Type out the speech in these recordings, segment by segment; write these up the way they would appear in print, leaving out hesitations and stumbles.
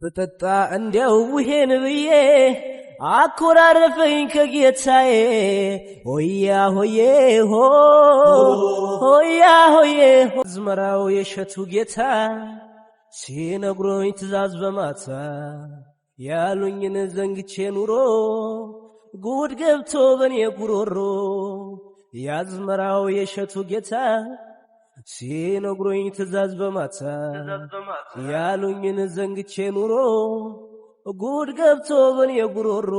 በጠጣ እንዲያው ይሄን ብዬ አኮራረፈኝ ከጌታዬ ሆያ ሆዬ ሆ ሆያ ሆዬ አዝመራው የሸቱ ጌታ ሲነግሮኝ ትእዛዝ በማታ ያሉኝን ዘንግቼ ኑሮ ጉድ ገብቶ በኔ ጉሮሮ ያዝመራው የሸቱ ጌታ ሲነግሮኝ ትእዛዝ በማታ ያሉኝን ዘንግቼ ኑሮ ጉድ ገብቶ በኔ ጉሮሮ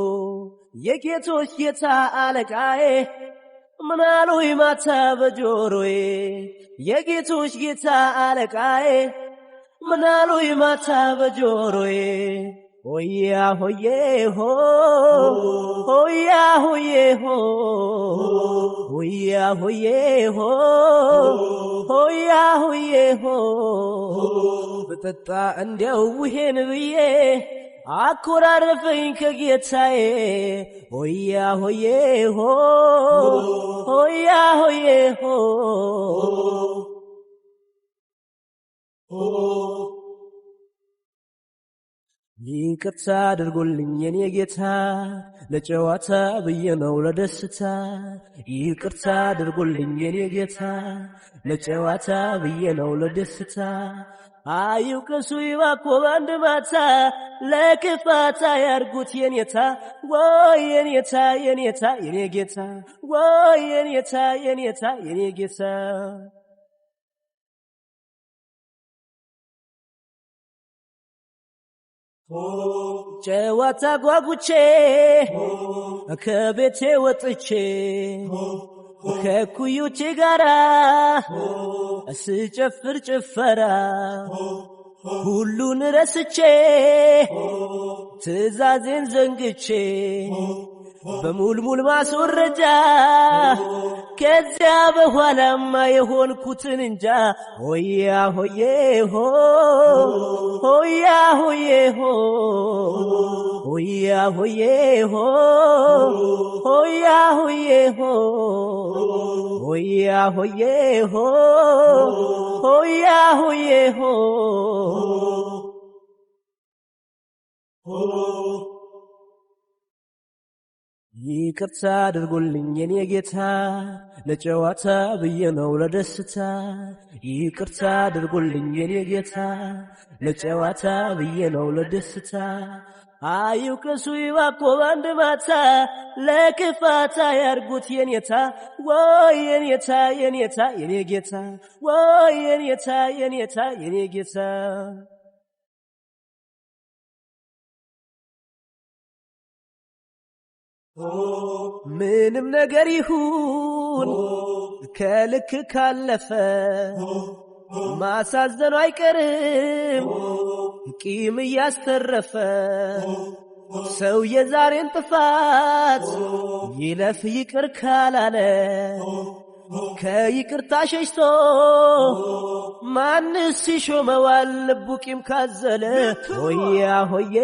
የጌቶች ጌታ አለቃዬ ምናሉኝ ማታ በጆሮዬ የጌቶች ጌታ አለቃዬ ምናሉኝ ማታ በጆሮዬ ሆያ ሆዬ ሆ ሆያ ሆዬ ሆ ሆያ ሆዬ ሆ ሆያ ሆዬ ሆ በጠጣ እንዲያው ይሄን ብዬ አኮራረፈኝ ከጌታዬ ሆያ ሆዬ ሆ ሆያ ሆዬ ሆ ይቅርታ አድርጎልኝ የኔ ጌታ ለጨዋታ ብዬ ነው ለደስታ ይቅርታ አድርጎልኝ የኔ ጌታ ለጨዋታ ብዬ ነው ለደስታ አይውቀሱ ይባኮ ባንድ ማታ ለክፋታ ያርጉት የኔታ ወይ የኔታ የኔታ የኔ ጌታ ወይ የኔታ የኔታ የኔ ጌታ ጨዋታ ጓጉቼ ከቤቴ ወጥቼ ከኩዮቼ ጋራ ስጨፍር ጭፈራ ሁሉን ረስቼ ትእዛዜን ዘንግቼ በሙልሙል ማስወረጃ ከዚያ በኋላማ የሆንኩትን እንጃ ሆያ ሆዬ ሆ ሆያ ሆዬ ሆ ሆያ ሆዬ ሆ ሆያ ሆዬ ሆ ሆያ ሆዬ ሆ ሆያ ሆዬ ሆ ይቅርታ አድርጎልኝ የኔ ጌታ ለጨዋታ ብዬ ነው ለደስታ ይቅርታ አድርጎልኝ የኔ ጌታ ለጨዋታ ብዬ ነው ለደስታ አይውቀሱ ይባኮ ባንድ ማታ ለክፋታ ያርጉት የኔታ ወይ የኔታ የኔታ የኔ ጌታ ወይ የኔታ የኔታ የኔ ጌታ ምንም ነገር ይሁን ከልክ ካለፈ ማሳዘኑ አይቀርም ቂም እያስተረፈ ሰው የዛሬን ጥፋት ይለፍ ይቅር ካላለ ከይቅርታ ሸሽቶ ማንስ ይሾመዋል ልቡ ቂም ካዘለ ሆያ ሆዬ